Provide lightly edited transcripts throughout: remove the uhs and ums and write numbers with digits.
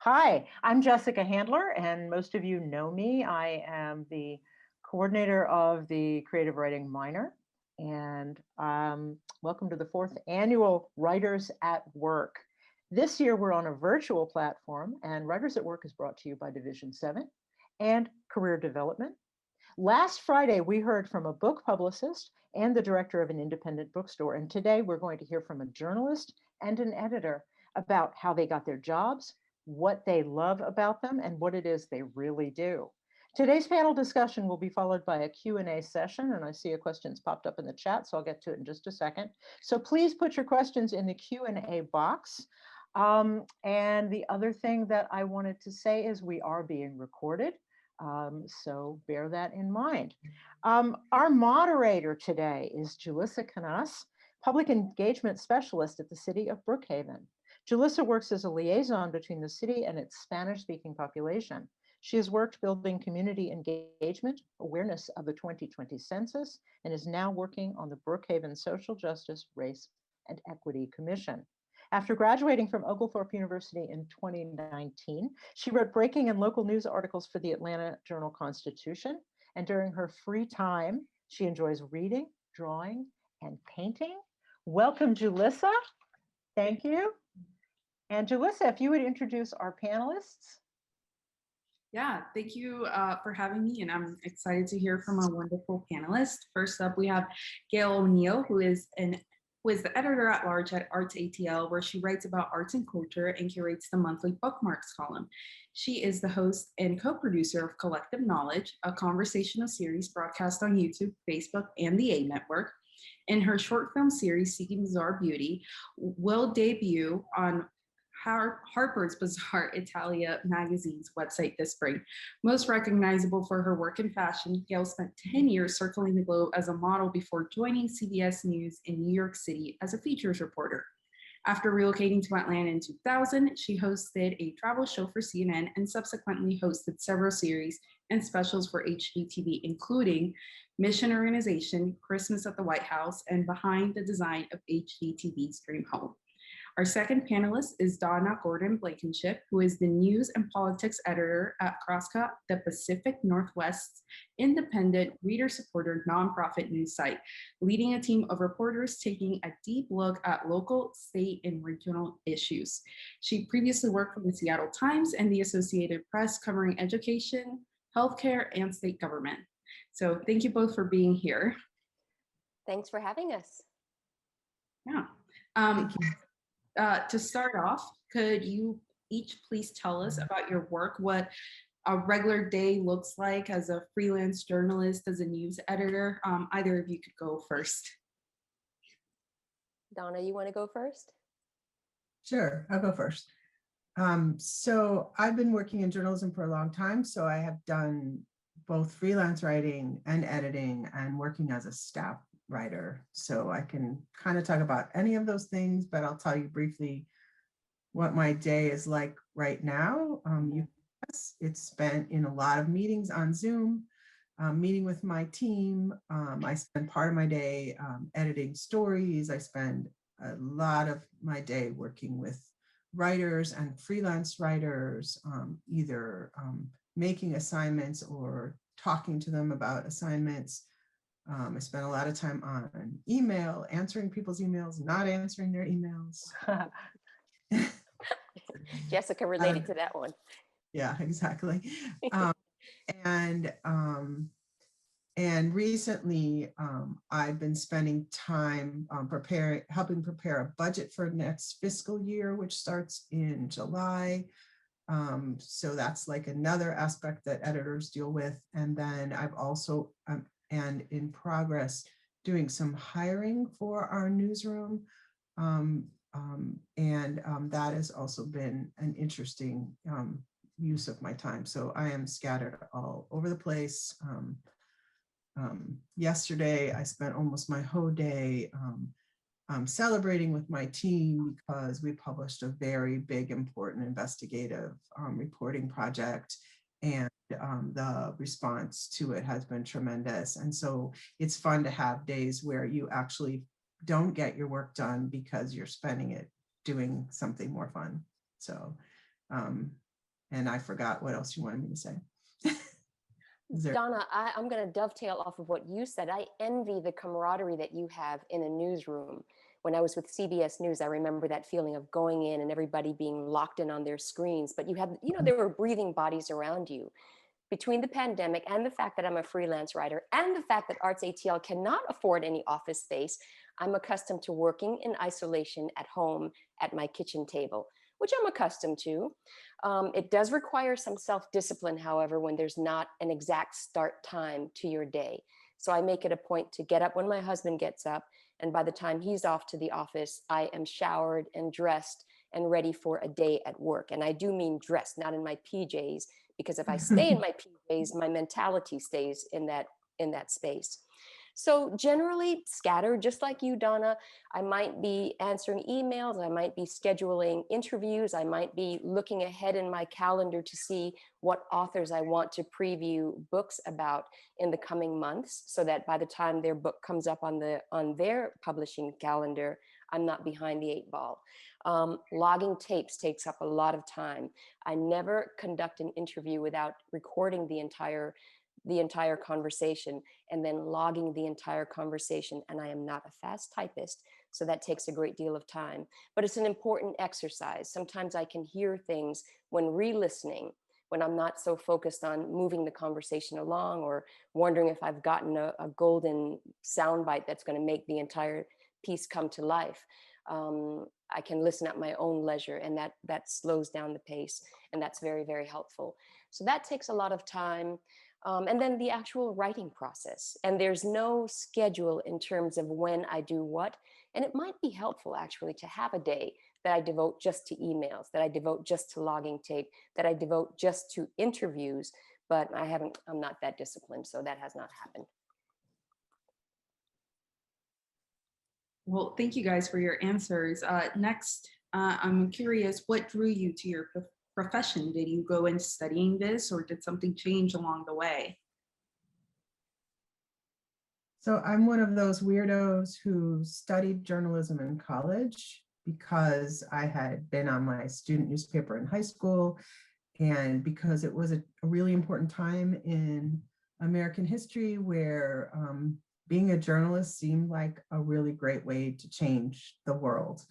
Hi, I'm Jessica Handler, and most of you know me. I am the coordinator of the Creative Writing Minor, and welcome to the 4th annual Writers at Work. This year, we're on a virtual platform, and Writers at Work is brought to you by Division 7 and Career Development. Last Friday, we heard from a book publicist and the director of an independent bookstore, and today we're going to hear from a journalist and an editor about how they got their jobs, what they love about them, and what it is they really do. Today's panel discussion will be followed by a Q&A session, and I see a question's popped up in the chat, so I'll get to it in just a second. So please put your questions in the Q&A box. And the other thing that I wanted to say is we are being recorded. So bear that in mind. Our moderator today is Julissa Canas, Public Engagement Specialist at the City of Brookhaven. Julissa works as a liaison between the city and its Spanish-speaking population. She has worked building community engagement, awareness of the 2020 census, and is now working on the Brookhaven Social Justice, Race, and Equity Commission. After graduating from Oglethorpe University in 2019, she wrote breaking and local news articles for the Atlanta Journal-Constitution. And during her free time, she enjoys reading, drawing, and painting. Welcome, Julissa. Thank you. And Julissa, if you would introduce our panelists. Yeah, thank you for having me, and I'm excited to hear from our wonderful panelists. First up, we have Gail O'Neal, who is the editor-at-large at Arts ATL, where she writes about arts and culture and curates the monthly bookmarks column. She is the host and co-producer of Collective Knowledge, a conversational series broadcast on YouTube, Facebook, and the A Network. And her short film series, Seeking Bizarre Beauty, will debut on Harper's Bazaar Italia magazine's website this spring. Most recognizable for her work in fashion, Gail spent 10 years circling the globe as a model before joining CBS News in New York City as a features reporter. After relocating to Atlanta in 2000, she hosted a travel show for CNN and subsequently hosted several series and specials for HGTV, including Mission Organization, Christmas at the White House, and Behind the Design of HGTV's Dream Home. Our second panelist is Donna Gordon Blankinship, who is the news and politics editor at Crosscut, the Pacific Northwest's independent, reader-supported nonprofit news site, leading a team of reporters taking a deep look at local, state, and regional issues. She previously worked for the Seattle Times and the Associated Press, covering education, healthcare, and state government. So thank you both for being here. Thanks for having us. Yeah. To start off, could you each please tell us about your work, what a regular day looks like as a freelance journalist, as a news editor? Either of you could go first. Donna, you want to go first? Sure, I'll go first. So I've been working in journalism for a long time, so I have done both freelance writing and editing and working as a staff writer. So I can kind of talk about any of those things, but I'll tell you briefly what my day is like right now. It's spent in a lot of meetings on Zoom, meeting with my team. I spend part of my day editing stories. I spend a lot of my day working with writers and freelance writers, either making assignments or talking to them about assignments. I spent a lot of time on email, answering people's emails, not answering their emails. Jessica related to that one. Yeah, exactly. And recently, I've been spending time helping prepare a budget for next fiscal year, which starts in July. So that's like another aspect that editors deal with. And then I've also and in progress doing some hiring for our newsroom. That has also been an interesting use of my time. So I am scattered all over the place. Yesterday, I spent almost my whole day celebrating with my team because we published a very big, important investigative reporting project, and the response to it has been tremendous. And so it's fun to have days where you actually don't get your work done because you're spending it doing something more fun. So And I forgot what else you wanted me to say. Is there- Donna, I'm going to dovetail off of what you said. I envy the camaraderie that you have in a newsroom. When I was with CBS News, I remember that feeling of going in and everybody being locked in on their screens, but you had, there were breathing bodies around you. Between the pandemic and the fact that I'm a freelance writer and the fact that Arts ATL cannot afford any office space, I'm accustomed to working in isolation at home at my kitchen table, which I'm accustomed to. It does require some self-discipline, however, when there's not an exact start time to your day. So I make it a point to get up when my husband gets up, and by the time he's off to the office, I am showered and dressed and ready for a day at work. And I do mean dressed, not in my PJs, because if I stay in my PJs, my mentality stays in that space. So generally scattered, just like you, Donna. I might be answering emails, I might be scheduling interviews, I might be looking ahead in my calendar to see what authors I want to preview books about in the coming months, so that by the time their book comes up on their publishing calendar, I'm not behind the 8 ball. Logging tapes takes up a lot of time. I never conduct an interview without recording the entire conversation and then logging the entire conversation. And I am not a fast typist, so that takes a great deal of time. But it's an important exercise. Sometimes I can hear things when re-listening, when I'm not so focused on moving the conversation along or wondering if I've gotten a golden soundbite that's going to make the entire piece come to life. I can listen at my own leisure, and that slows down the pace, and that's very, very helpful. So that takes a lot of time. And then the actual writing process. And there's no schedule in terms of when I do what. And it might be helpful actually to have a day that I devote just to emails, that I devote just to logging tape, that I devote just to interviews, but I'm not that disciplined, so that has not happened. Well, thank you guys for your answers. Next, I'm curious, what drew you to your profession? Did you go into studying this, or did something change along the way? So I'm one of those weirdos who studied journalism in college because I had been on my student newspaper in high school, and because it was a really important time in American history where being a journalist seemed like a really great way to change the world.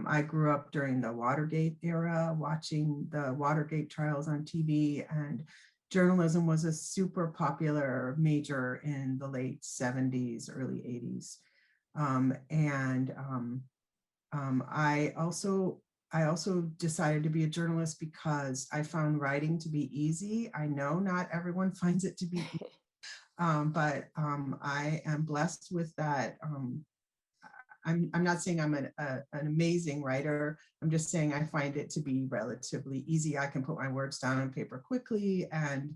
I grew up during the Watergate era, watching the Watergate trials on TV, and journalism was a super popular major in the late 70s, early 80s. I also decided to be a journalist because I found writing to be easy. I know not everyone finds it to be easy, but I am blessed with that. I'm not saying I'm an amazing writer. I'm just saying I find it to be relatively easy. I can put my words down on paper quickly and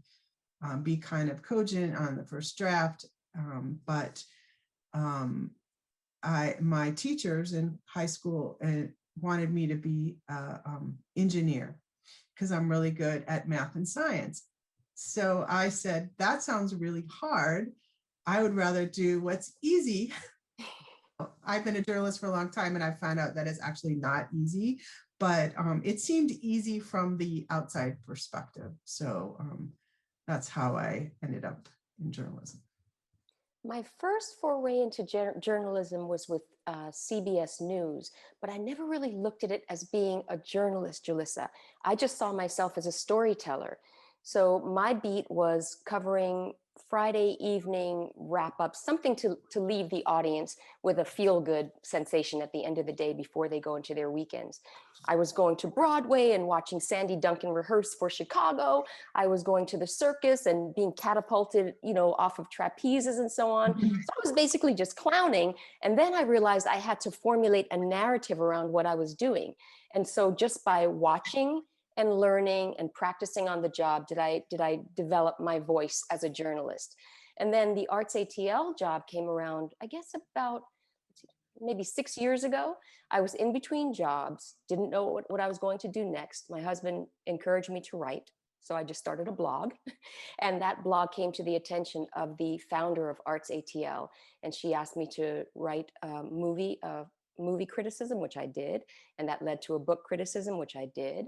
be kind of cogent on the first draft. My teachers in high school wanted me to be an engineer because I'm really good at math and science. So I said, that sounds really hard. I would rather do what's easy. I've been a journalist for a long time, and I found out that it's actually not easy, but it seemed easy from the outside perspective. So that's how I ended up in journalism. My first foray into journalism was with CBS News, but I never really looked at it as being a journalist, Julissa. I just saw myself as a storyteller. So my beat was covering Friday evening wrap-up, something to leave the audience with a feel-good sensation at the end of the day before they go into their weekends. I was going to Broadway and watching Sandy Duncan rehearse for Chicago. I was going to the circus and being catapulted, off of trapezes and so on. So I was basically just clowning. And then I realized I had to formulate a narrative around what I was doing. And so just by watching and learning and practicing on the job did I develop my voice as a journalist. And then the Arts ATL job came around, I guess about maybe 6 years ago. I was in between jobs, didn't know what I was going to do next. My husband encouraged me to write, so I just started a blog. And that blog came to the attention of the founder of Arts ATL, and she asked me to write a movie criticism, which I did, and that led to a book criticism, which I did.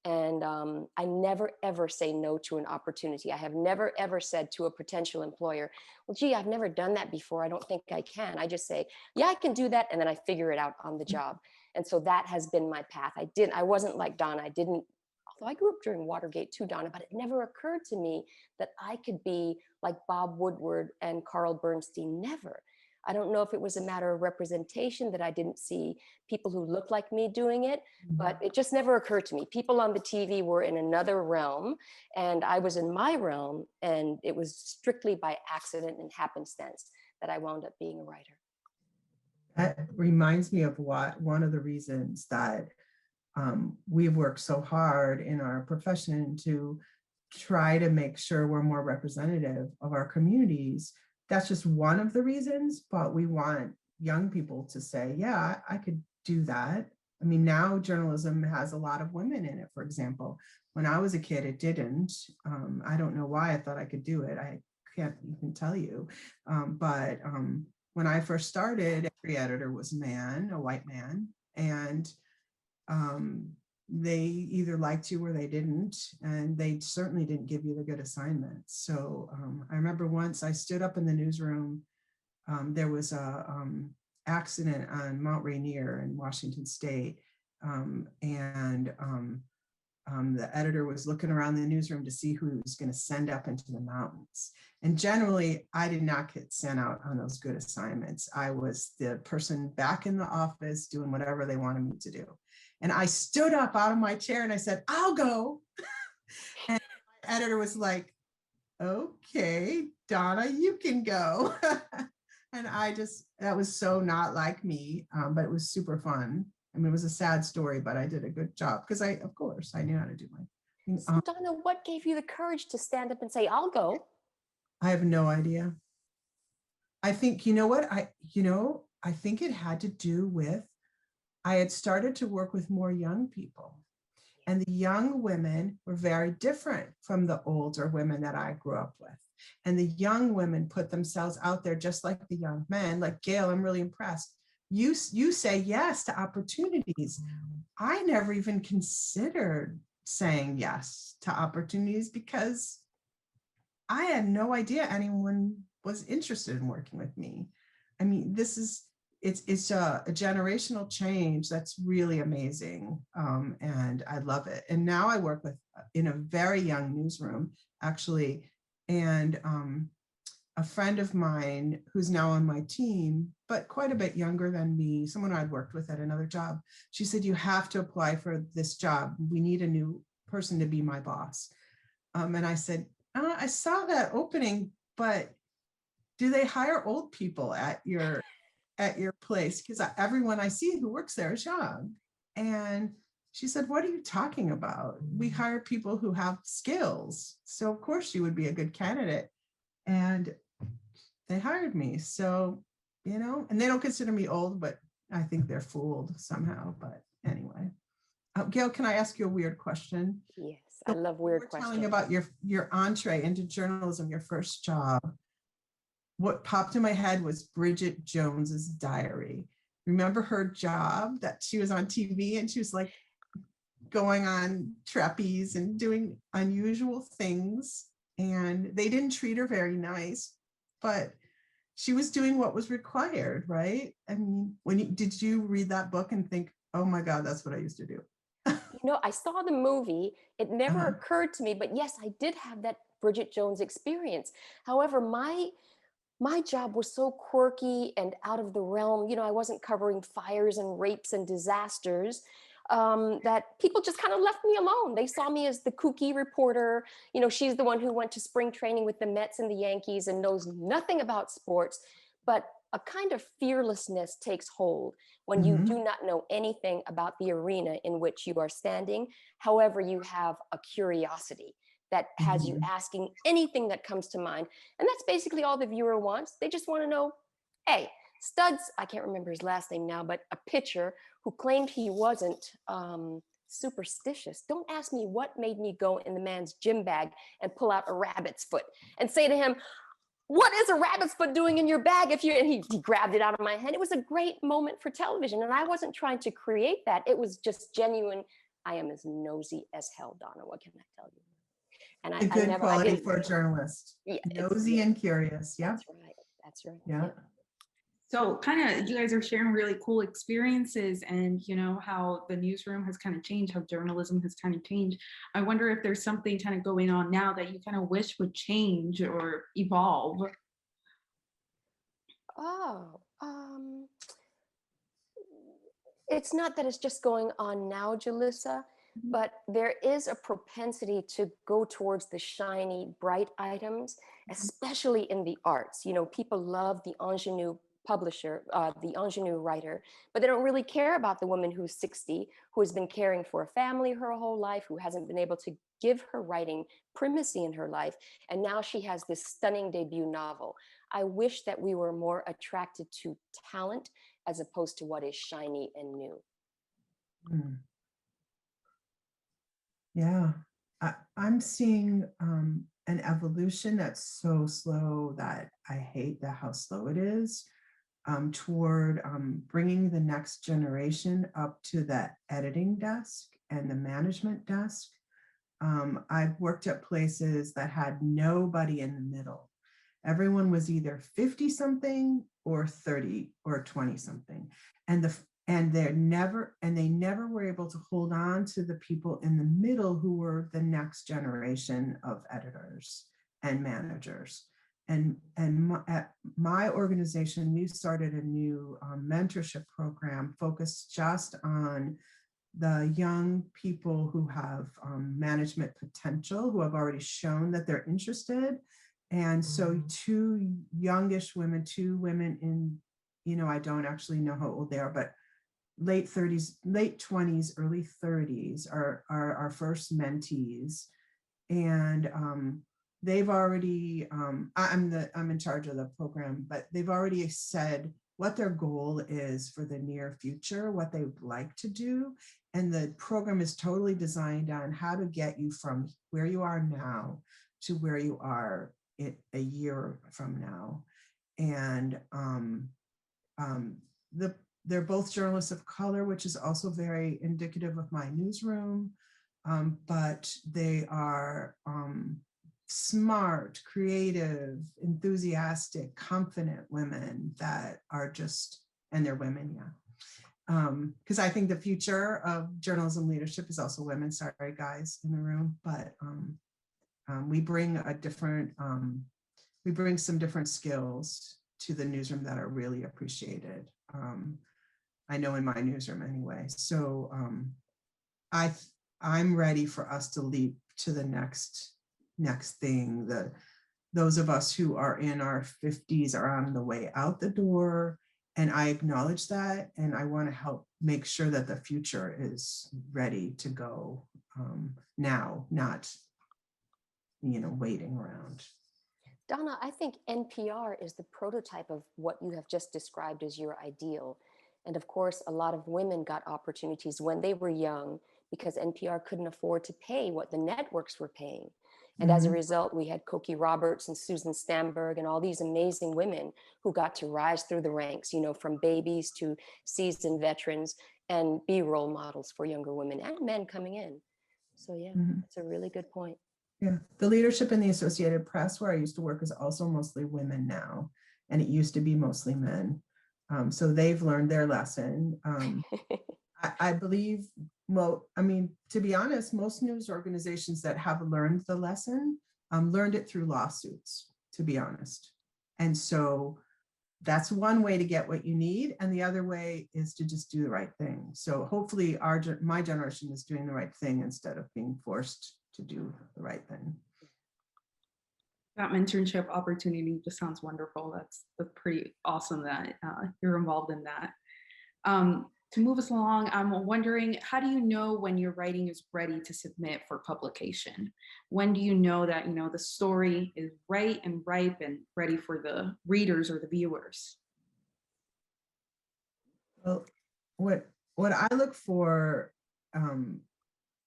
And I never, ever say no to an opportunity. I have never, ever said to a potential employer, well, gee, I've never done that before. I don't think I can. I just say, yeah, I can do that. And then I figure it out on the job. And so that has been my path. I wasn't like Donna. Although I grew up during Watergate too, Donna, but it never occurred to me that I could be like Bob Woodward and Carl Bernstein. Never. I don't know if it was a matter of representation that I didn't see people who looked like me doing it, but it just never occurred to me. People on the TV were in another realm and I was in my realm, and it was strictly by accident and happenstance that I wound up being a writer. That reminds me of one of the reasons that we've worked so hard in our profession to try to make sure we're more representative of our communities. That's just one of the reasons, but we want young people to say, yeah, I could do that. I mean, now journalism has a lot of women in it, for example. When I was a kid, it didn't. I don't know why I thought I could do it. I can't even tell you. But when I first started, every editor was a man, a white man, and they either liked you or they didn't, and they certainly didn't give you the good assignments. So I remember once I stood up in the newsroom, there was a accident on Mount Rainier in Washington State, and the editor was looking around the newsroom to see who he was going to send up into the mountains. And generally, I did not get sent out on those good assignments. I was the person back in the office doing whatever they wanted me to do. And I stood up out of my chair and I said, I'll go. And the editor was like, okay, Donna, you can go. And that was so not like me, but it was super fun. I mean, it was a sad story, but I did a good job because of course, I knew how to do my thing. So Donna, what gave you the courage to stand up and say, I'll go? I have no idea. I think, you know what? I think it had to do with, I had started to work with more young people, and the young women were very different from the older women that I grew up with. And the young women put themselves out there just like the young men. Like, Gail, I'm really impressed. You say yes to opportunities. I never even considered saying yes to opportunities because I had no idea anyone was interested in working with me. I mean, it's a generational change that's really amazing, and I love it. And now I work in a very young newsroom, actually, and a friend of mine who's now on my team, but quite a bit younger than me, someone I'd worked with at another job, she said, you have to apply for this job. We need a new person to be my boss. And I said, I saw that opening, but do they hire old people at your place? Because everyone I see who works there is young. And she said, what are you talking about? We hire people who have skills. So of course you would be a good candidate. And they hired me. So, and they don't consider me old, but I think they're fooled somehow. But anyway, Gail, can I ask you a weird question? Yes, I love weird questions. Telling about your entree into journalism, your first job. What popped in my head was Bridget Jones's diary. Remember her job that she was on TV and she was like going on trapeze and doing unusual things, and they didn't treat her very nice, but she was doing what was required, right? I mean, did you read that book and think, oh my God, that's what I used to do? I saw the movie. It never occurred to me, but yes, I did have that Bridget Jones experience. However, my job was so quirky and out of the realm. I wasn't covering fires and rapes and disasters, that people just kind of left me alone. They saw me as the kooky reporter. She's the one who went to spring training with the Mets and the Yankees and knows nothing about sports, but a kind of fearlessness takes hold when you do not know anything about the arena in which you are standing. However, you have a curiosity that has you asking anything that comes to mind. And that's basically all the viewer wants. They just want to know, hey, Studs, I can't remember his last name now, but a pitcher who claimed he wasn't superstitious. Don't ask me what made me go in the man's gym bag and pull out a rabbit's foot and say to him, what is a rabbit's foot doing in your bag? And he grabbed it out of my hand. It was a great moment for television. And I wasn't trying to create that. It was just genuine. I am as nosy as hell, Donna. What can I tell you? And A I good never, I quality didn't, for a journalist. yeah, Nosy and curious. Yeah. that's right. That's right. Yeah. So kind of you guys are sharing really cool experiences and how the newsroom has kind of changed, how journalism has kind of changed. I wonder if there's something kind of going on now that you kind of wish would change or evolve. Oh, it's not that it's just going on now, Julissa, but there is a propensity to go towards the shiny, bright items, especially in the arts. People love the ingenue publisher, the ingenue writer, but they don't really care about the woman who's 60, who has been caring for a family her whole life, who hasn't been able to give her writing primacy in her life. And now she has this stunning debut novel. I wish that we were more attracted to talent as opposed to what is shiny and new. Yeah, I'm seeing an evolution that's so slow that I hate how slow it is, toward bringing the next generation up to the editing desk and the management desk. I've worked at places that had nobody in the middle. Everyone was either 50 something or 30 or 20 something. And they never were able to hold on to the people in the middle who were the next generation of editors and managers. And at my organization, we've started a new mentorship program focused just on the young people who have management potential, who have already shown that they're interested. And so two women in, I don't actually know how old they are, but late 30s, late 20s, early 30s are our first mentees. And they've already, I'm in charge of the program, but they've already said what their goal is for the near future, what they would like to do. And the program is totally designed on how to get you from where you are now to where you are a year from now. And they're both journalists of color, which is also very indicative of my newsroom. But they are smart, creative, enthusiastic, confident women that are just, and they're women, yeah. Because I think the future of journalism leadership is also women. Sorry, guys in the room, but we bring some different skills to the newsroom that are really appreciated. I know in my newsroom anyway. So I'm ready for us to leap to the next thing. Those of us who are in our 50s are on the way out the door, and I acknowledge that, and I want to help make sure that the future is ready to go now, not waiting around. Donna, I think NPR is the prototype of what you have just described as your ideal. And of course, a lot of women got opportunities when they were young because NPR couldn't afford to pay what the networks were paying. And as a result, we had Cokie Roberts and Susan Stamberg and all these amazing women who got to rise through the ranks, from babies to seasoned veterans, and be role models for younger women and men coming in. So yeah, that's a really good point. Yeah, the leadership in the Associated Press, where I used to work, is also mostly women now, and it used to be mostly men. So they've learned their lesson. I believe, to be honest, most news organizations that have learned the lesson learned it through lawsuits, to be honest. And so that's one way to get what you need. And the other way is to just do the right thing. So hopefully my generation is doing the right thing instead of being forced to do the right thing. That mentorship opportunity just sounds wonderful. That's pretty awesome that you're involved in that. To move us along, I'm wondering, how do you know when your writing is ready to submit for publication? When do you know that the story is right and ripe and ready for the readers or the viewers? Well, what I look for, and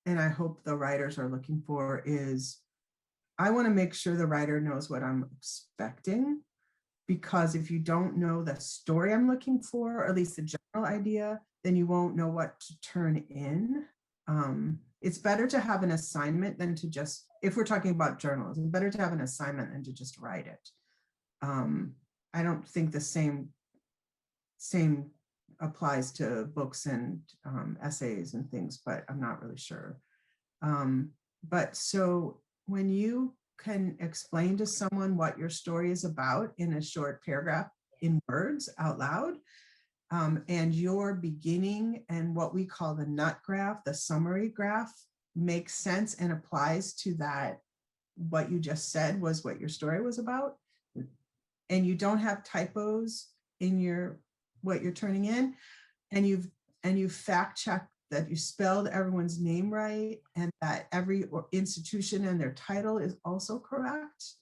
I hope the writers are looking for, is I want to make sure the writer knows what I'm expecting, because if you don't know the story I'm looking for, or at least the general idea, then you won't know what to turn in. it's better to have an assignment than to just, if we're talking about journalism, better to have an assignment than to just write it. I don't think the same applies to books and essays and things, but I'm not really sure. But so when you can explain to someone what your story is about in a short paragraph in words out loud, and your beginning and what we call the nut graph, the summary graph, makes sense and applies to that, what you just said was what your story was about, and you don't have typos in your what you're turning in, and you've fact checked that you spelled everyone's name right, and that every institution and their title is also correct.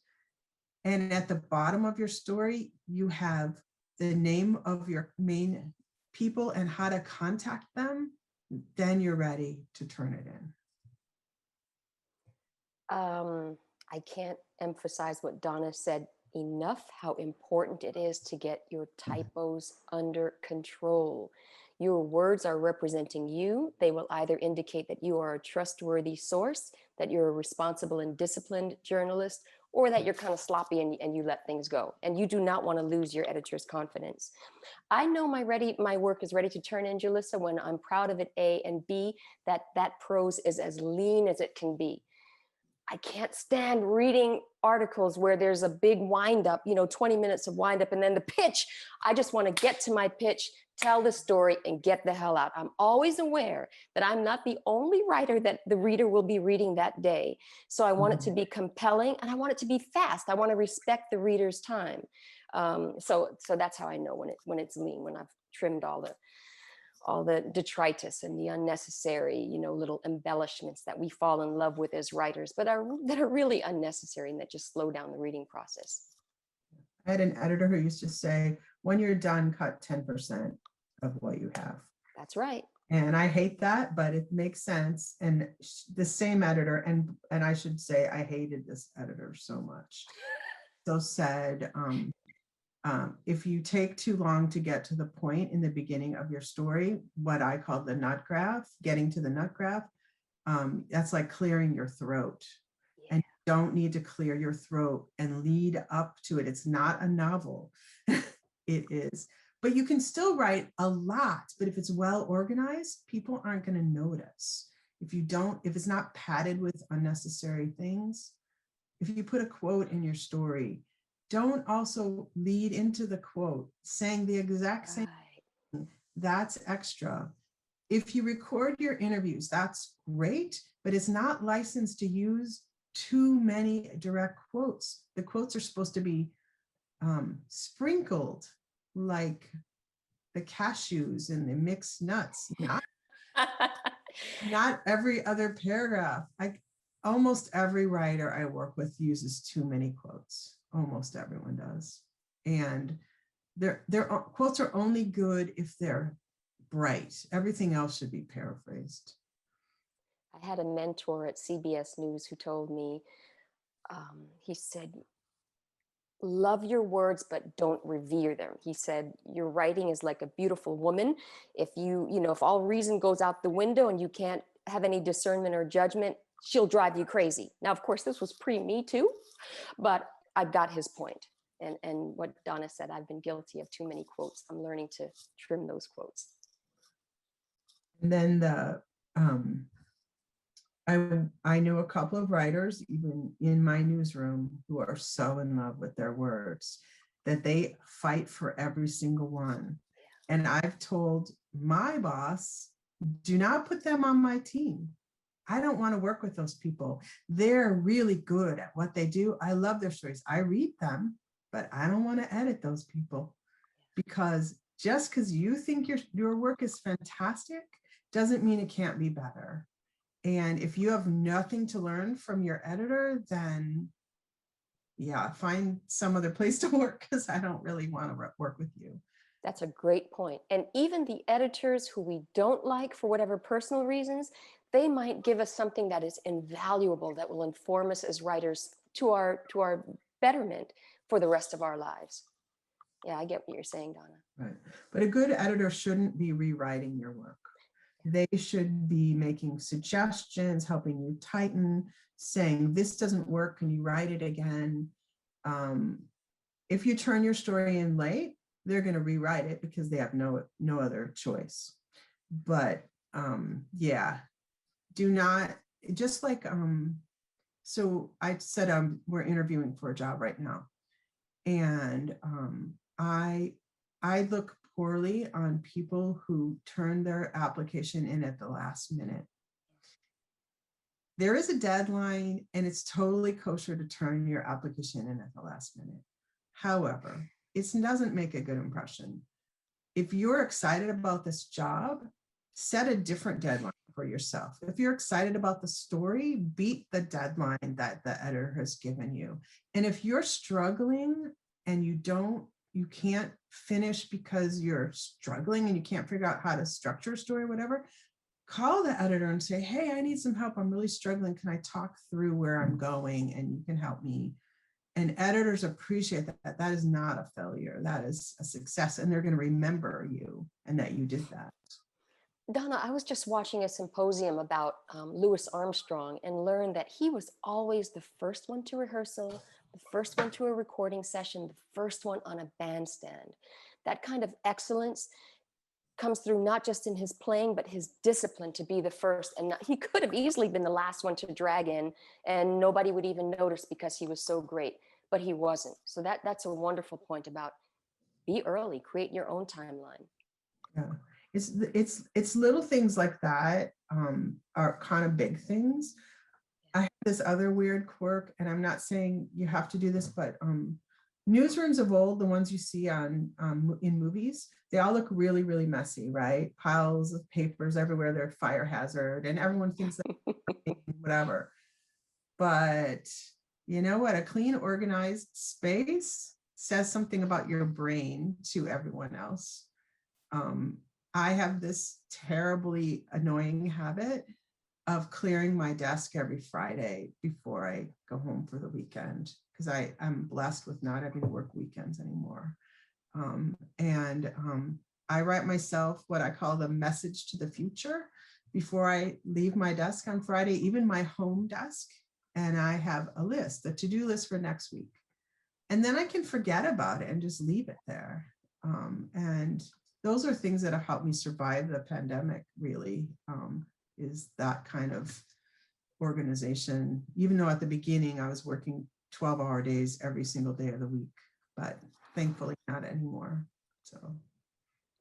And at the bottom of your story, you have the name of your main people and how to contact them, then you're ready to turn it in. I can't emphasize what Donna said enough, how important it is to get your typos under control. Your words are representing you. They will either indicate that you are a trustworthy source, that you're a responsible and disciplined journalist, or that you're kind of sloppy and you let things go. And you do not want to lose your editor's confidence. I know my work is ready to turn in, Julissa, when I'm proud of it, A, and B, that prose is as lean as it can be. I can't stand reading articles where there's a big wind up, 20 minutes of wind up and then the pitch. I just want to get to my pitch, tell the story, and get the hell out. I'm always aware that I'm not the only writer that the reader will be reading that day. So I want it to be compelling, and I want it to be fast. I want to respect the reader's time. So that's how I know when it's lean, when I've trimmed all the detritus and the unnecessary, little embellishments that we fall in love with as writers, but that are really unnecessary and that just slow down the reading process. I had an editor who used to say, when you're done, cut 10% of what you have. That's right. And I hate that, but it makes sense. And the same editor, and I should say, I hated this editor so much. So said, if you take too long to get to the point in the beginning of your story, what I call the nut graph, getting to the nut graph, that's like clearing your throat. Yeah. And you don't need to clear your throat and lead up to it. It's not a novel. It is. But you can still write a lot, but if it's well organized, people aren't going to notice. If it's not padded with unnecessary things, if you put a quote in your story, don't also lead into the quote saying the exact same thing. That's extra. If you record your interviews, that's great, but it's not licensed to use too many direct quotes. The quotes are supposed to be sprinkled like the cashews and the mixed nuts, not every other paragraph. Almost every writer I work with uses too many quotes. Almost everyone does. And their quotes are only good if they're bright. Everything else should be paraphrased. I had a mentor at CBS News who told me, he said, love your words, but don't revere them. He said, your writing is like a beautiful woman. If if all reason goes out the window and you can't have any discernment or judgment, she'll drive you crazy. Now, of course, this was pre-Me Too, but I got his point. And what Donna said, I've been guilty of too many quotes. I'm learning to trim those quotes. And then I knew a couple of writers, even in my newsroom, who are so in love with their words that they fight for every single one. And I've told my boss, do not put them on my team. I don't want to work with those people. They're really good at what they do. I love their stories. I read them, but I don't want to edit those people, because just because you think your work is fantastic doesn't mean it can't be better. And if you have nothing to learn from your editor, then yeah, find some other place to work, because I don't really want to work with you. That's a great point. And even the editors who we don't like for whatever personal reasons, they might give us something that is invaluable, that will inform us as writers to our betterment for the rest of our lives. Yeah, I get what you're saying, Donna. Right. But a good editor shouldn't be rewriting your work. They should be making suggestions, helping you tighten, saying, this doesn't work, can you write it again? If you turn your story in late, they're going to rewrite it because they have no other choice. But yeah, do not, just like, so I said we're interviewing for a job right now. And I look poorly on people who turn their application in at the last minute. There is a deadline, and it's totally kosher to turn your application in at the last minute. However, it doesn't make a good impression. If you're excited about this job, set a different deadline for yourself. If you're excited about the story, beat the deadline that the editor has given you. And if you're struggling and you can't finish because you're struggling and you can't figure out how to structure a story or whatever, call the editor and say, hey, I need some help. I'm really struggling. Can I talk through where I'm going and you can help me? And editors appreciate that. That is not a failure. That is a success. And they're going to remember you and that you did that. Donna, I was just watching a symposium about Louis Armstrong and learned that he was always the first one to rehearsal, the first one to a recording session, the first one on a bandstand. That kind of excellence comes through not just in his playing, but his discipline to be the first. And he could have easily been the last one to drag in and nobody would even notice because he was so great, but he wasn't. So that's a wonderful point about be early, create your own timeline. Yeah. It's little things like that are kind of big things. I have this other weird quirk, and I'm not saying you have to do this, but newsrooms of old, the ones you see on in movies, they all look really, really messy, right? Piles of papers everywhere, they're a fire hazard, and everyone thinks that whatever. But you know what? A clean, organized space says something about your brain to everyone else. I have this terribly annoying habit of clearing my desk every Friday before I go home for the weekend, because I'm blessed with not having to work weekends anymore. I write myself what I call the message to the future before I leave my desk on Friday, even my home desk. And I have a list, a to-do list for next week. And then I can forget about it and just leave it there. And those are things that have helped me survive the pandemic, really, is that kind of organization, even though at the beginning I was working 12-hour days every single day of the week, but thankfully not anymore. So.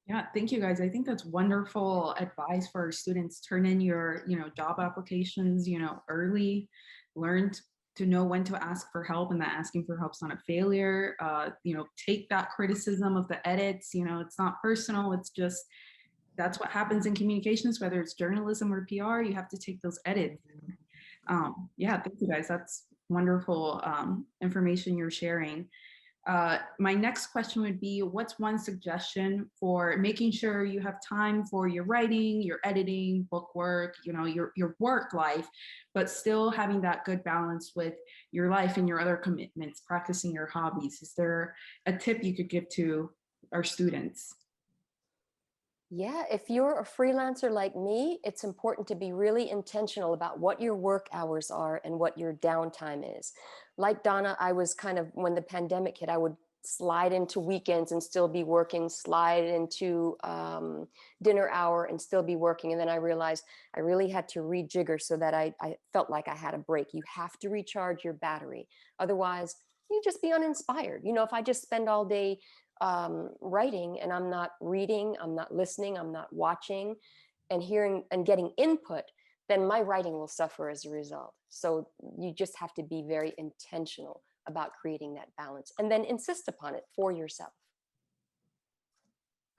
Yeah, thank you guys. I think that's wonderful advice for our students. Turn in your, job applications, early. Learn to know when to ask for help, and that asking for help is not a failure. Take that criticism of the edits. It's not personal. It's just that's what happens in communications, whether it's journalism or PR. You have to take those edits. Yeah, thank you guys. That's wonderful information you're sharing. My next question would be, what's one suggestion for making sure you have time for your writing, your editing, book work, your work life, but still having that good balance with your life and your other commitments, practicing your hobbies? Is there a tip you could give to our students? Yeah, if you're a freelancer like me, it's important to be really intentional about what your work hours are and what your downtime is. Like Donna, I was kind of, when the pandemic hit, I would slide into weekends and still be working, slide into dinner hour and still be working. And then I realized I really had to rejigger so that I felt like I had a break. You have to recharge your battery. Otherwise, you just be uninspired. If I just spend all day writing and I'm not reading, I'm not listening, I'm not watching and hearing and getting input, then my writing will suffer as a result. So you just have to be very intentional about creating that balance and then insist upon it for yourself.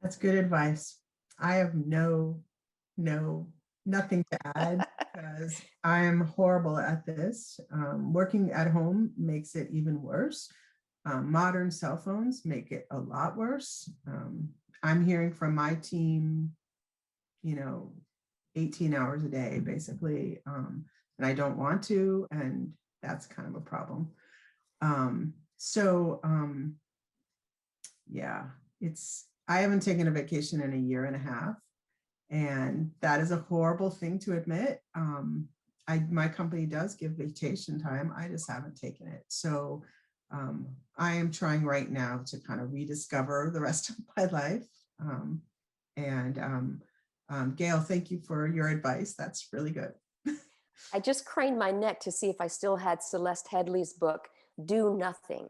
That's good advice. I have nothing to add because I am horrible at this. Working at home makes it even worse. Modern cell phones make it a lot worse. I'm hearing from my team, 18 hours a day, basically, and I don't want to, and that's kind of a problem. Yeah, I haven't taken a vacation in a year and a half, And that is a horrible thing to admit. My company does give vacation time. I just haven't taken it. So I am trying right now to kind of rediscover the rest of my life. Gail, thank you for your advice. That's really good. I just craned my neck to see if I still had Celeste Headley's book, Do Nothing.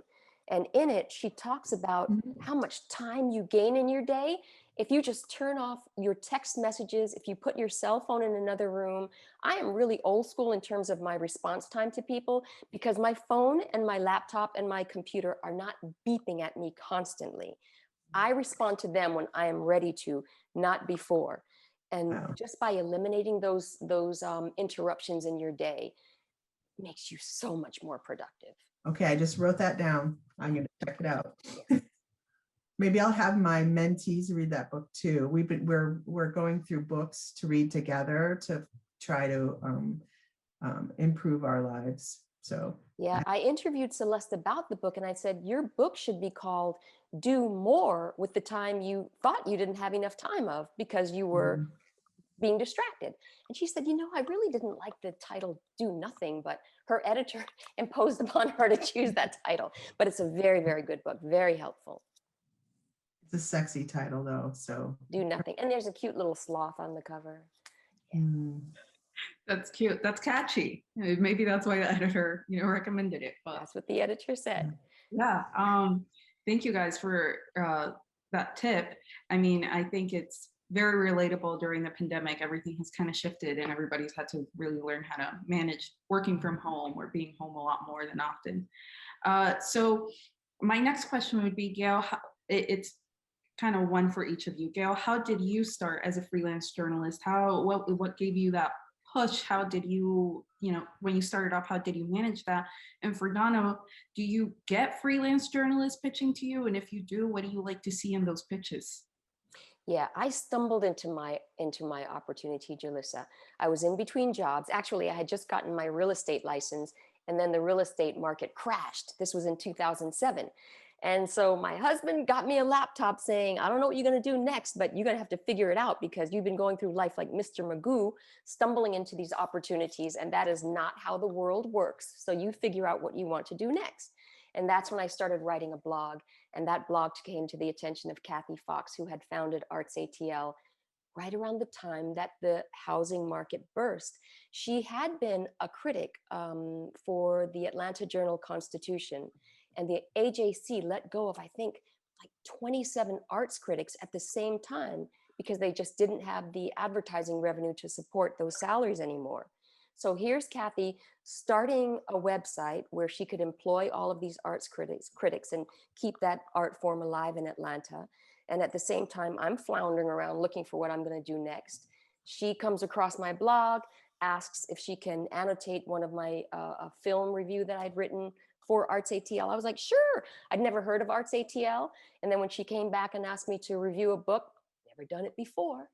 And in it, she talks about how much time you gain in your day if you just turn off your text messages, if you put your cell phone in another room. I am really old school in terms of my response time to people because my phone and my laptop and my computer are not beeping at me constantly. I respond to them when I am ready to, not before. And Wow. just by eliminating those interruptions in your day makes you so much more productive. Okay, I just wrote that down. I'm going to check it out. Maybe I'll have my mentees read that book too. We're going through books to read together to try to improve our lives. So yeah, I interviewed Celeste about the book and I said, your book should be called Do More with the time you thought you didn't have enough time of because you were being distracted. And she said, I really didn't like the title Do Nothing, but her editor imposed upon her to choose that title. But it's a very, very good book, very helpful. It's a sexy title though, so. Do Nothing. And there's a cute little sloth on the cover. Yeah. That's cute. That's catchy. Maybe that's why the editor, recommended it. But that's what the editor said. Yeah. Thank you guys for that tip. I mean, I think it's very relatable during the pandemic. Everything has kind of shifted and everybody's had to really learn how to manage working from home or being home a lot more than often. So my next question would be, Gail, it's kind of one for each of you. Gail, how did you start as a freelance journalist? What gave you that push? How did you, when you started off, how did you manage that? And for Donna, do you get freelance journalists pitching to you? And if you do, what do you like to see in those pitches? Yeah, I stumbled into my opportunity, Julissa. I was in between jobs. Actually, I had just gotten my real estate license and then the real estate market crashed. This was in 2007. And so my husband got me a laptop saying, I don't know what you're going to do next, but you're going to have to figure it out because you've been going through life like Mr. Magoo, stumbling into these opportunities. And that is not how the world works. So you figure out what you want to do next. And that's when I started writing a blog. And that blog came to the attention of Kathy Fox, who had founded Arts ATL right around the time that the housing market burst. She had been a critic for the Atlanta Journal-Constitution. And the AJC let go of, I think, like 27 arts critics at the same time because they just didn't have the advertising revenue to support those salaries anymore. So here's Kathy starting a website where she could employ all of these arts critics and keep that art form alive in Atlanta. And at the same time, I'm floundering around looking for what I'm going to do next. She comes across my blog, asks if she can annotate one of my a film review that I'd written for Arts ATL. I was like, sure. I'd never heard of Arts ATL. And then when she came back and asked me to review a book, never done it before.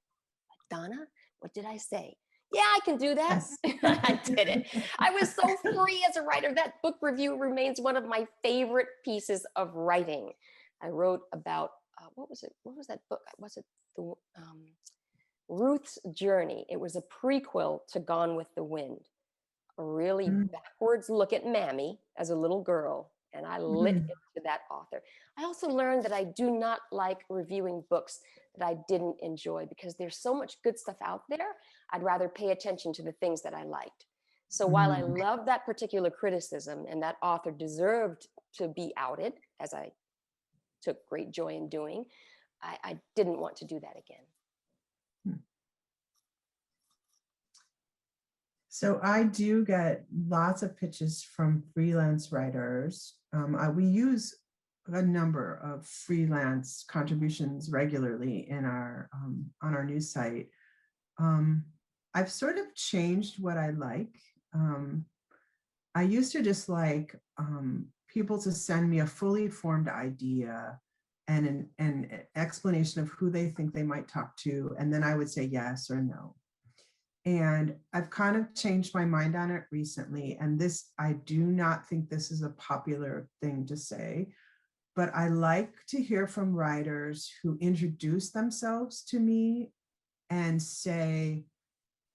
Donna, what did I say? Yeah, I can do that. Yes. I did it. I was so free as a writer. That book review remains one of my favorite pieces of writing. I wrote about, what was it? What was that book? Was it the Ruth's Journey? It was a prequel to Gone with the Wind. A really backwards look at Mammy as a little girl, and I lit into that author. I also learned that I do not like reviewing books that I didn't enjoy because there's so much good stuff out there. I'd rather pay attention to the things that I liked. So while I love that particular criticism and that author deserved to be outed, as I took great joy in doing, I didn't want to do that again. So I do get lots of pitches from freelance writers. We use a number of freelance contributions regularly in our on our news site. I've sort of changed what I like. I used to just like people to send me a fully formed idea and an explanation of who they think they might talk to, and then I would say yes or no. And I've kind of changed my mind on it recently. And this, I do not think this is a popular thing to say, but I like to hear from writers who introduce themselves to me and say,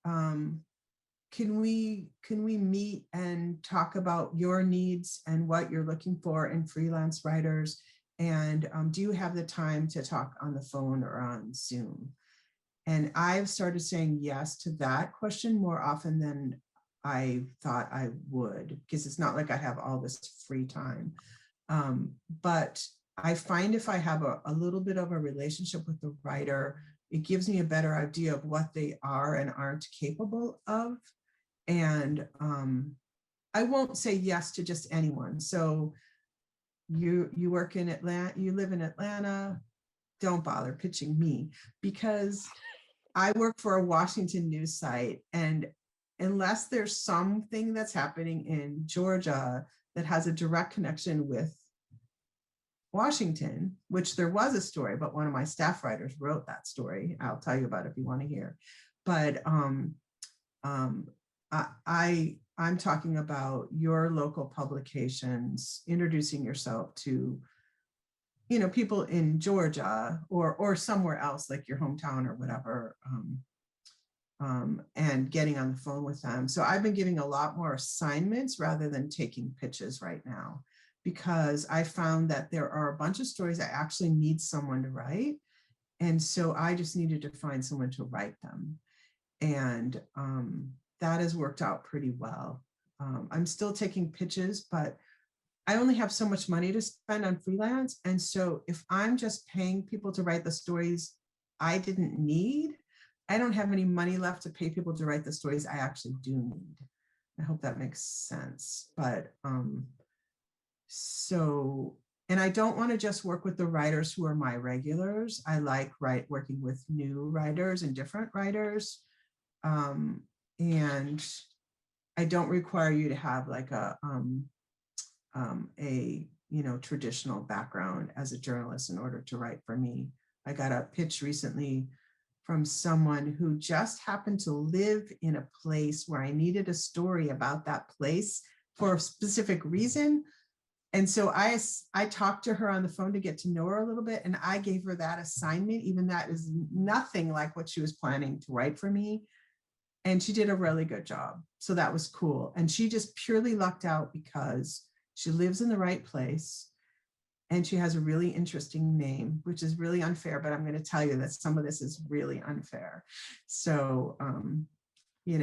can we meet and talk about your needs and what you're looking for in freelance writers? And do you have the time to talk on the phone or on Zoom? And I've started saying yes to that question more often than I thought I would, because it's not like I have all this free time. But I find if I have a little bit of a relationship with the writer, it gives me a better idea of what they are and aren't capable of. And I won't say yes to just anyone. So you work in Atlanta, you live in Atlanta, don't bother pitching me, because I work for a Washington news site, and unless there's something that's happening in Georgia that has a direct connection with Washington, which there was a story, but one of my staff writers wrote that story. I'll tell you about it if you want to hear. But I'm talking about your local publications, introducing yourself to, you know, people in Georgia or somewhere else, like your hometown or whatever, and getting on the phone with them. So I've been giving a lot more assignments rather than taking pitches right now, because I found that there are a bunch of stories I actually need someone to write. And so I just needed to find someone to write them. And that has worked out pretty well. I'm still taking pitches, but I only have so much money to spend on freelance. And so if I'm just paying people to write the stories I didn't need, I don't have any money left to pay people to write the stories I actually do need. I hope that makes sense. But and I don't want to just work with the writers who are my regulars. I like working with new writers and different writers. And I don't require you to have like a traditional background as a journalist in order to write for me. I got a pitch recently from someone who just happened to live in a place where I needed a story about that place for a specific reason. And so I talked to her on the phone to get to know her a little bit, and I gave her that assignment, even that is nothing like what she was planning to write for me. And she did a really good job. So that was cool. And she just purely lucked out because she lives in the right place and she has a really interesting name, which is really unfair, but I'm going to tell you that some of this is really unfair. So,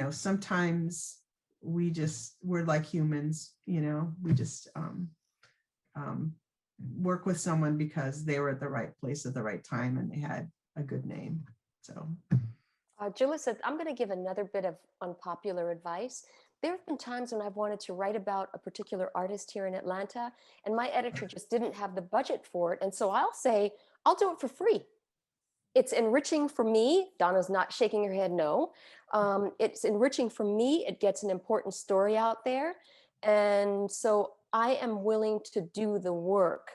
sometimes we're like humans, we just work with someone because they were at the right place at the right time and they had a good name. So. Julissa, I'm going to give another bit of unpopular advice. There have been times when I've wanted to write about a particular artist here in Atlanta, and my editor just didn't have the budget for it. And so I'll say, I'll do it for free. It's enriching for me. Donna's not shaking her head no. It's enriching for me. It gets an important story out there. And so I am willing to do the work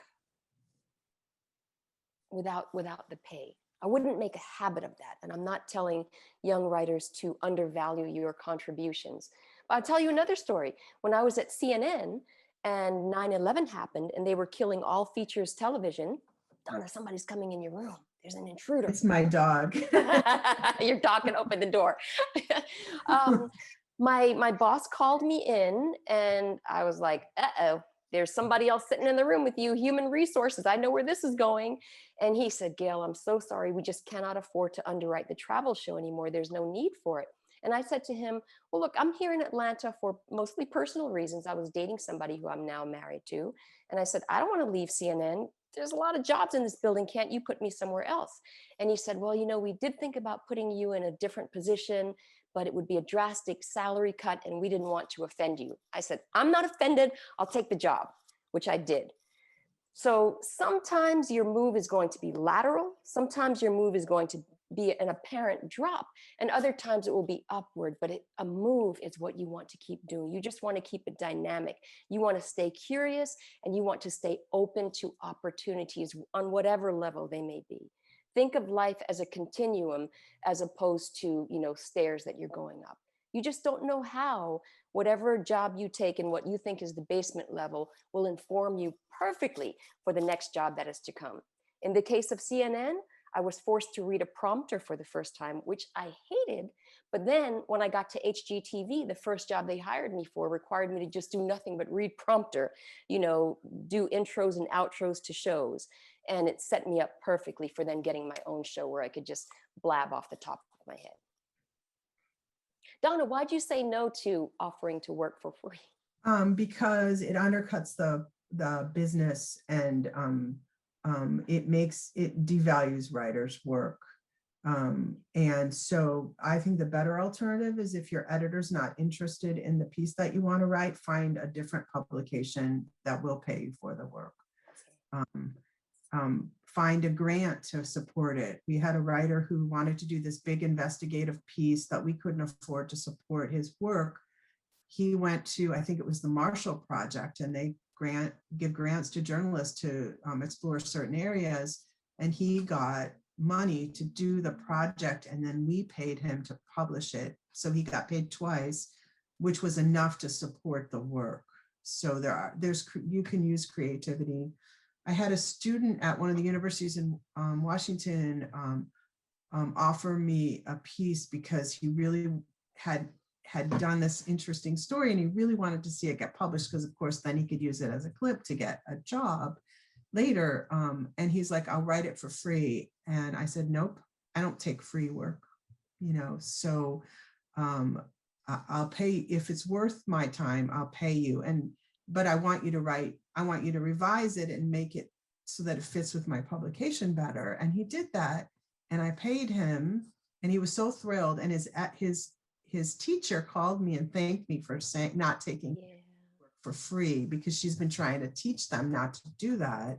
without the pay. I wouldn't make a habit of that. And I'm not telling young writers to undervalue your contributions. But I'll tell you another story. When I was at CNN and 9/11 happened and they were killing all features television, Donna, somebody's coming in your room. There's an intruder. It's my dog. Your dog can open the door. My boss called me in and I was like, uh-oh. There's somebody else sitting in the room with you, human resources. I know where this is going. And he said, Gail, I'm so sorry. We just cannot afford to underwrite the travel show anymore. There's no need for it. And I said to him, well, look, I'm here in Atlanta for mostly personal reasons. I was dating somebody who I'm now married to. And I said, I don't want to leave CNN. There's a lot of jobs in this building. Can't you put me somewhere else? And he said, well, we did think about putting you in a different position, but it would be a drastic salary cut and we didn't want to offend you. I said, I'm not offended. I'll take the job, which I did. So sometimes your move is going to be lateral. Sometimes your move is going to be an apparent drop. And other times it will be upward, but a move is what you want to keep doing. You just want to keep it dynamic. You want to stay curious and you want to stay open to opportunities on whatever level they may be. Think of life as a continuum as opposed to, stairs that you're going up. You just don't know how whatever job you take and what you think is the basement level will inform you perfectly for the next job that is to come. In the case of CNN, I was forced to read a prompter for the first time, which I hated. But then when I got to HGTV, the first job they hired me for required me to just do nothing but read prompter, you know, do intros and outros to shows. And it set me up perfectly for then getting my own show where I could just blab off the top of my head. Donna, why'd you say no to offering to work for free? Because it undercuts the business, and it devalues writers' work. And so I think the better alternative is, if your editor's not interested in the piece that you want to write, find a different publication that will pay you for the work. Find a grant to support it. We had a writer who wanted to do this big investigative piece that we couldn't afford to support his work. He went to, I think it was the Marshall Project, and they give grants to journalists to explore certain areas. And he got money to do the project, and then we paid him to publish it. So he got paid twice, which was enough to support the work. So you can use creativity. I had a student at one of the universities in Washington offer me a piece because he really had done this interesting story, and he really wanted to see it get published, because of course then he could use it as a clip to get a job later. And he's like, I'll write it for free. And I said, nope, I don't take free work, you know, so I'll pay, if it's worth my time, I'll pay you. But I want you to write, I want you to revise it and make it so that it fits with my publication better. And he did that, and I paid him, and he was so thrilled. And his teacher called me and thanked me for not taking work for free, because she's been trying to teach them not to do that.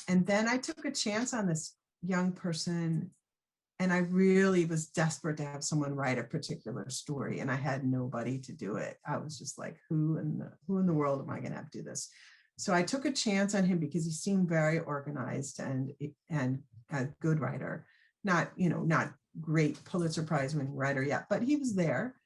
And then I took a chance on this young person, and I really was desperate to have someone write a particular story, and I had nobody to do it. I was just like, who in the world am I going to have to do this? So I took a chance on him because he seemed very organized and a good writer. Not great Pulitzer Prize winning writer yet, but he was there.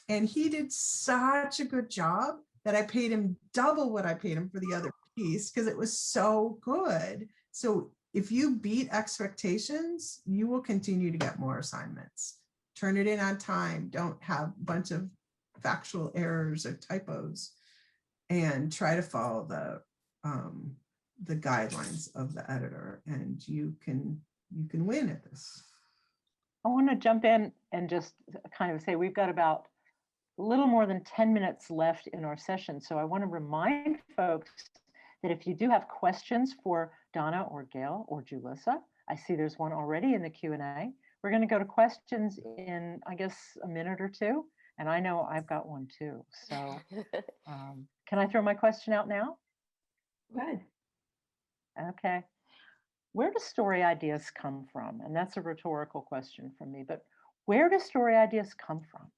And he did such a good job that I paid him double what I paid him for the other piece, because it was so good. So if you beat expectations, you will continue to get more assignments. Turn it in on time. Don't have a bunch of factual errors or typos, and try to follow the guidelines of the editor, and you can win at this. I want to jump in and just kind of say we've got about a little more than 10 minutes left in our session. So I want to remind folks that if you do have questions for Donna or Gail or Julissa, I see there's one already in the Q&A. We're going to go to questions in, I guess, a minute or two. And I know I've got one too. So can I throw my question out now? Good. Okay. Where do story ideas come from? And that's a rhetorical question from me, but where do story ideas come from?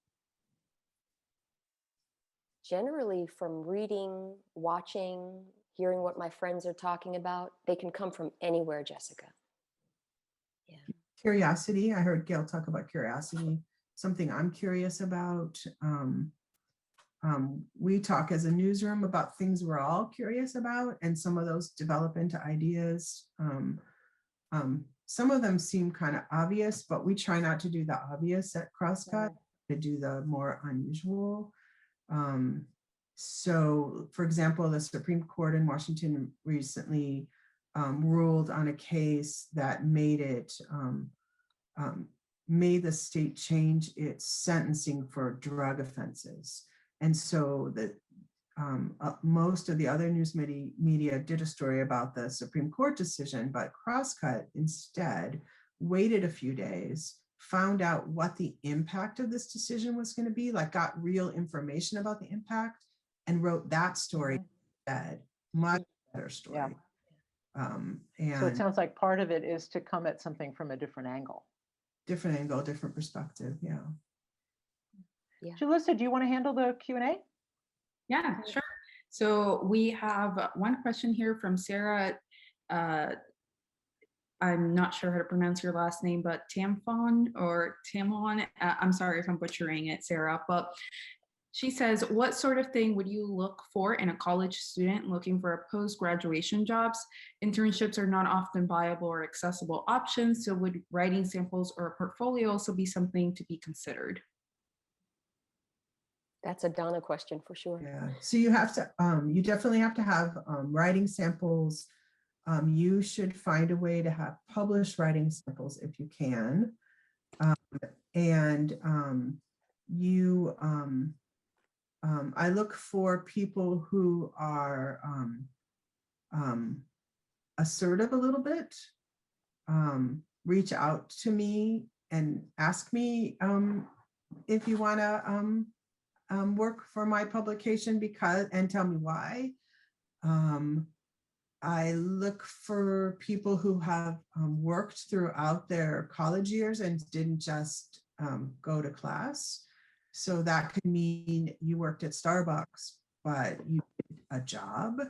Generally from reading, watching, hearing what my friends are talking about. They can come from anywhere, Jessica. Yeah. Curiosity. I heard Gail talk about curiosity, something I'm curious about. We talk as a newsroom about things we're all curious about, and some of those develop into ideas. Some of them seem kind of obvious, but we try not to do the obvious at Crosscut, to do the more unusual. So, for example, the Supreme Court in Washington recently ruled on a case that made the state change its sentencing for drug offenses. And so most of the other news media did a story about the Supreme Court decision, but Crosscut instead waited a few days, found out what the impact of this decision was going to be, like got real information about the impact, and wrote that story instead. Much better story. Yeah. And so it sounds like part of it is to come at something from a different angle. Different perspective. Yeah. Julissa, do you want to handle the Q&A? Yeah, sure. So we have one question here from Sarah. I'm not sure how to pronounce your last name, but Tamfon or Tamon. I'm sorry if I'm butchering it, Sarah, but She says, what sort of thing would you look for in a college student looking for a post-graduation jobs? Internships are not often viable or accessible options, so would writing samples or a portfolio also be something to be considered? That's a Donna question for sure. Yeah, so you have to, you definitely have to have writing samples. You should find a way to have published writing samples if you can. I look for people who are assertive a little bit, reach out to me and ask me if you want to work for my publication and tell me why. I look for people who have worked throughout their college years and didn't just go to class. So that could mean you worked at Starbucks, but you did a job.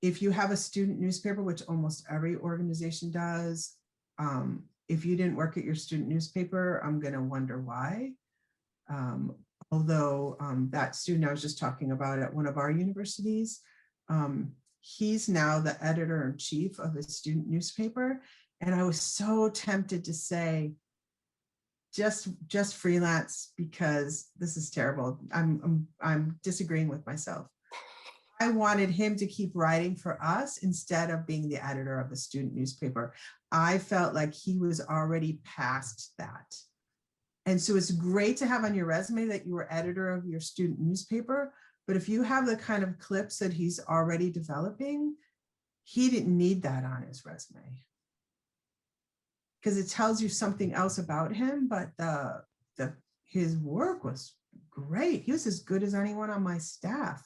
If you have a student newspaper, which almost every organization does, if you didn't work at your student newspaper, I'm going to wonder why. Although that student I was just talking about at one of our universities, he's now the editor-in-chief of his student newspaper. And I was so tempted to say, just freelance, because this is terrible. I'm disagreeing with myself. I wanted him to keep writing for us instead of being the editor of the student newspaper. I felt like he was already past that. And so it's great to have on your resume that you were editor of your student newspaper, but if you have the kind of clips that he's already developing, he didn't need that on his resume. Because it tells you something else about him, but his work was great. He was as good as anyone on my staff.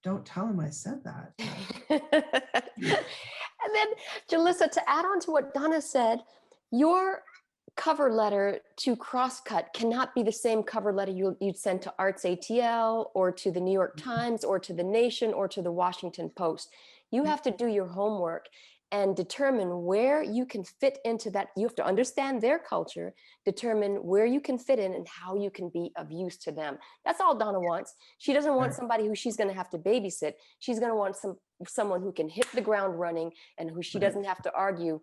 Don't tell him I said that. And then, Julissa, to add on to what Donna said, your cover letter to Crosscut cannot be the same cover letter you'd send to Arts ATL or to the New York Times or to the Nation or to the Washington Post. You have to do your homework and determine where you can fit into that. You have to understand their culture, determine where you can fit in and how you can be of use to them. That's all Donna wants. She doesn't want somebody who she's going to have to babysit. She's going to want someone who can hit the ground running and who she doesn't have to argue.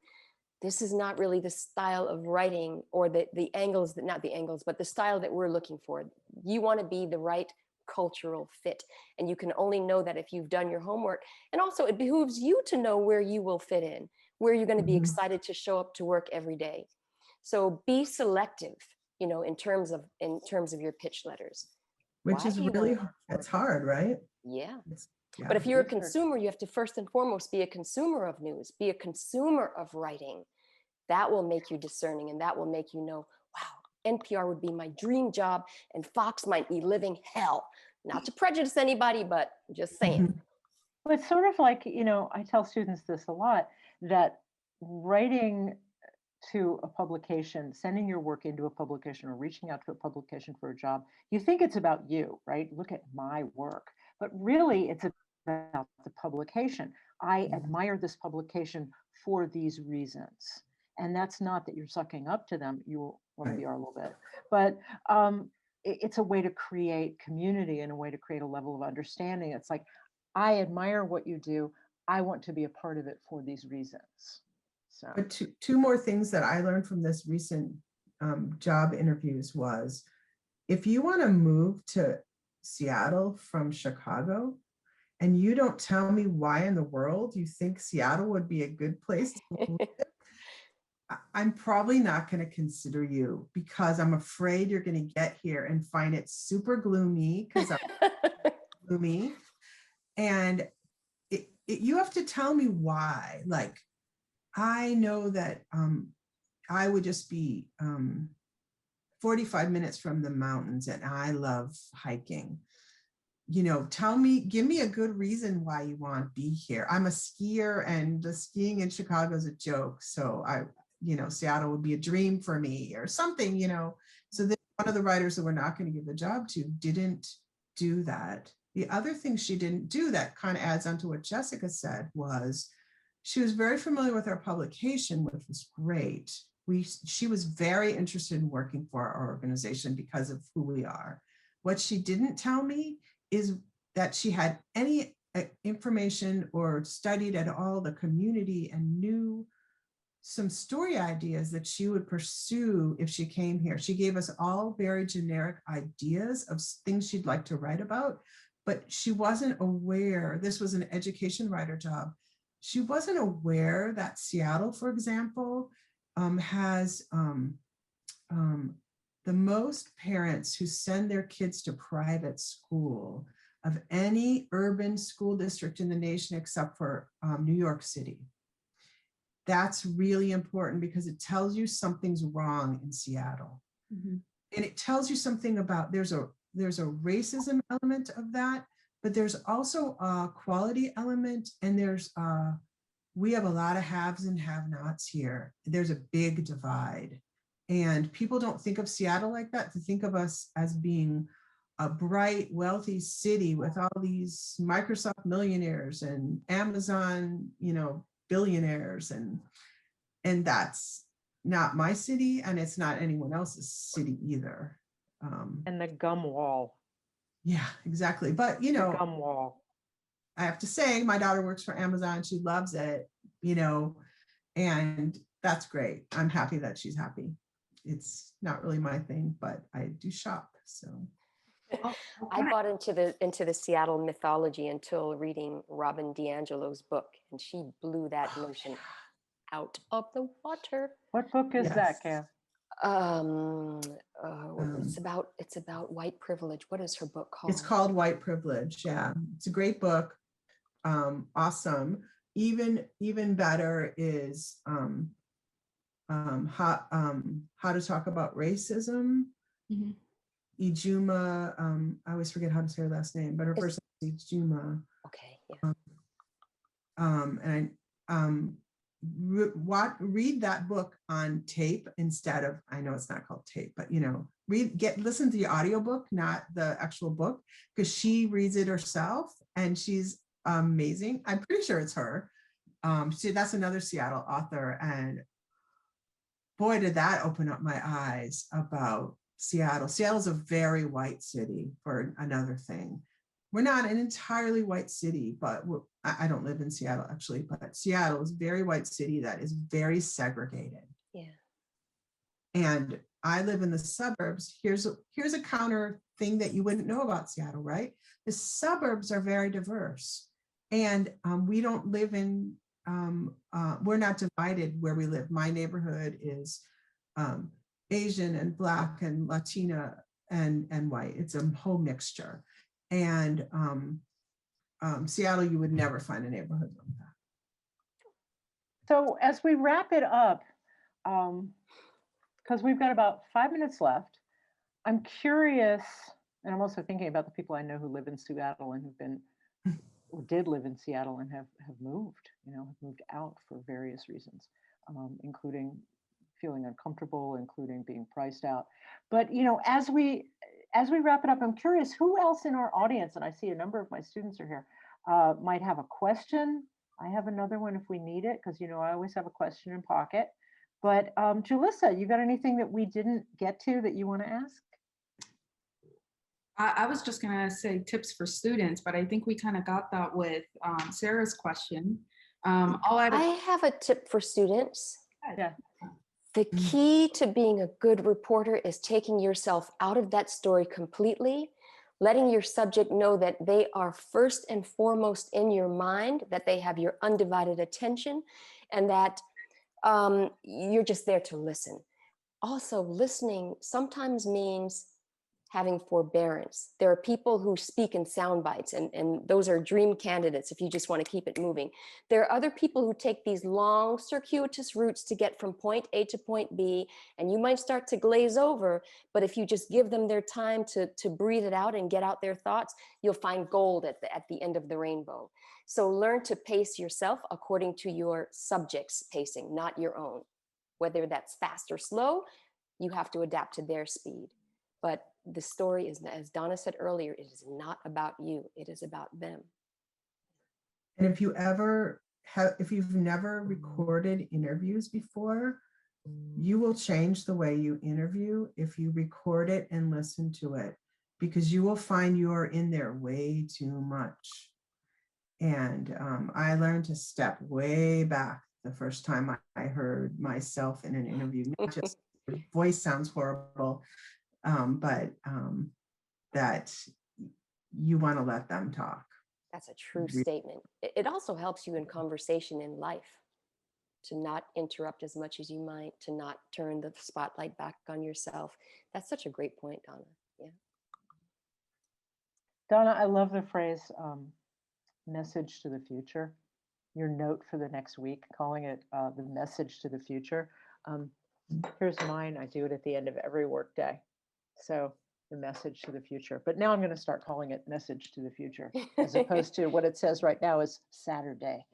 This is not really the style of writing or the angles, not the angles, but the style that we're looking for. You want to be the right cultural fit. And you can only know that if you've done your homework. And also it behooves you to know where you will fit in, where you're going to be excited to show up to work every day. So be selective, in terms of your pitch letters. Which is really, it's hard, right? Yeah. But if you're a consumer, you have to first and foremost be a consumer of news, be a consumer of writing. That will make you discerning and that will make you know, wow, NPR would be my dream job and Fox might be living hell. Not to prejudice anybody, but just saying. Well, it's sort of like, I tell students this a lot, that writing to a publication, sending your work into a publication or reaching out to a publication for a job, you think it's about you, right? Look at my work. But really, it's about the publication. I admire this publication for these reasons. And that's not that you're sucking up to them. You probably are a little bit. But it's a way to create community and a way to create a level of understanding. It's like, I admire what you do. I want to be a part of it for these reasons. So, but two more things that I learned from this recent job interviews was, if you want to move to Seattle from Chicago, and you don't tell me why in the world you think Seattle would be a good place to live, I'm probably not going to consider you, because I'm afraid you're going to get here and find it super gloomy, because I'm gloomy. And you have to tell me why. Like, I know that I would just be 45 minutes from the mountains and I love hiking. Tell me, give me a good reason why you want to be here. I'm a skier and the skiing in Chicago is a joke. So Seattle would be a dream for me or something, So then one of the writers that we're not going to give the job to didn't do that. The other thing she didn't do that kind of adds on to what Jessica said was, she was very familiar with our publication, which was great. she was very interested in working for our organization because of who we are. What she didn't tell me is that she had any information or studied at all the community and knew some story ideas that she would pursue if she came here. She gave us all very generic ideas of things she'd like to write about, but she wasn't aware, this was an education writer job. She wasn't aware that Seattle, for example, has the most parents who send their kids to private school of any urban school district in the nation except for New York City. That's really important because it tells you something's wrong in Seattle. Mm-hmm. And it tells you something about, there's a racism element of that, but there's also a quality element, and we have a lot of haves and have-nots here. There's a big divide. And people don't think of Seattle like that, to think of us as being a bright, wealthy city with all these Microsoft millionaires and Amazon, billionaires, and that's not my city, and it's not anyone else's city either. And the gum wall. Yeah, exactly. But The gum wall. I have to say, my daughter works for Amazon. She loves it, and that's great. I'm happy that she's happy. It's not really my thing, but I do shop. So I bought into the Seattle mythology until reading Robin DiAngelo's book, and she blew that notion out of the water. What book is that, Gail? It's about white privilege. What is her book called? It's called White Privilege. Yeah, it's a great book. Awesome. Even better is how to talk about racism. Mm-hmm. Ijuma, I always forget how to say her last name, but her first name is Ijuma. Okay. Yeah. Read that book on tape instead of, I know it's not called tape, but listen to the audiobook, not the actual book, because she reads it herself and she's amazing. I'm pretty sure it's her. That's another Seattle author, and boy, did that open up my eyes about Seattle. Seattle's a very white city, for another thing. We're not an entirely white city, but I don't live in Seattle actually, but Seattle is a very white city that is very segregated. Yeah. And I live in the suburbs. Here's a counter thing that you wouldn't know about Seattle, right? The suburbs are very diverse, and we don't live in, we're not divided where we live. My neighborhood is Asian and Black and Latina and white. It's a whole mixture. And Seattle, you would never find a neighborhood like that. So as we wrap it up, because we've got about 5 minutes left, I'm curious, and I'm also thinking about the people I know who live in Seattle and who've been, or did live in Seattle and have moved, have moved out for various reasons, including feeling uncomfortable, including being priced out. But as we wrap it up, I'm curious who else in our audience, and I see a number of my students are here, might have a question. I have another one if we need it, because I always have a question in pocket. But Julissa, you got anything that we didn't get to that you want to ask? I was just going to say tips for students, but I think we kind of got that with Sarah's question. I have a tip for students. Yeah. The key to being a good reporter is taking yourself out of that story completely, letting your subject know that they are first and foremost in your mind, that they have your undivided attention, and that you're just there to listen. Also, listening sometimes means having forbearance. There are people who speak in sound bites, and those are dream candidates if you just want to keep it moving. There are other people who take these long circuitous routes to get from point A to point B, and you might start to glaze over, but if you just give them their time to breathe it out and get out their thoughts, you'll find gold at the end of the rainbow. So learn to pace yourself according to your subject's pacing, not your own. Whether that's fast or slow, you have to adapt to their speed. But the story is, as Donna said earlier, it is not about you, it is about them. And if you've never recorded interviews before, you will change the way you interview if you record it and listen to it, because you will find you're in there way too much. And I learned to step way back the first time I heard myself in an interview. Not just your voice sounds horrible, but that you want to let them talk. That's a true statement. It also helps you in conversation in life to not interrupt as much as you might, to not turn the spotlight back on yourself. That's such a great point, Donna. Yeah. Donna, I love the phrase message to the future. Your note for the next week, calling it the message to the future. Here's mine. I do it at the end of every work day. So the message to the future. But now I'm going to start calling it message to the future, as opposed to what it says right now is Saturday.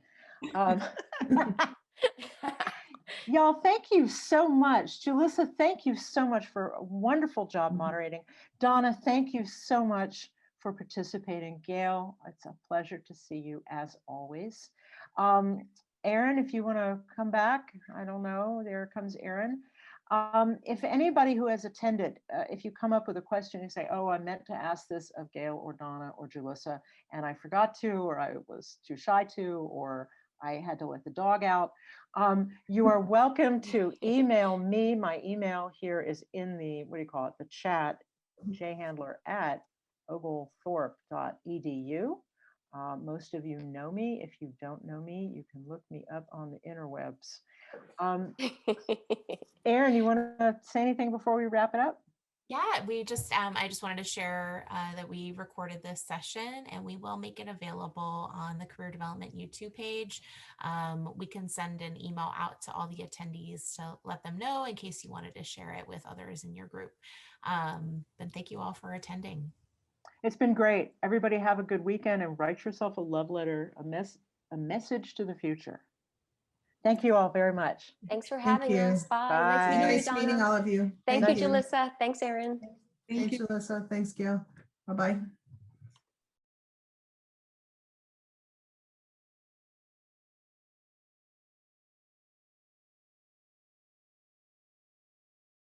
Y'all, thank you so much. Julissa, thank you so much for a wonderful job moderating. Donna, thank you so much for participating. Gail, it's a pleasure to see you as always. Erin, if you want to come back, I don't know, there comes Erin. If anybody who has attended, if you come up with a question and say, oh, I meant to ask this of Gail or Donna or Julissa, and I forgot to, or I was too shy to, or I had to let the dog out, you are welcome to email me. My email here is in the, what do you call it, the chat, jhandler@oglethorpe.edu. Most of you know me. If you don't know me, you can look me up on the interwebs. Erin, you want to say anything before we wrap it up? Yeah, we just, I just wanted to share that we recorded this session and we will make it available on the Career Development YouTube page. We can send an email out to all the attendees to let them know in case you wanted to share it with others in your group. But thank you all for attending. It's been great. Everybody have a good weekend and write yourself a love letter, a message to the future. Thank you all very much. Thanks for having us. Bye. Bye. Nice Nice meeting all of you. Thank you, Julissa. Thanks, Erin. Thanks, Julissa. Thanks, Gail. Bye-bye.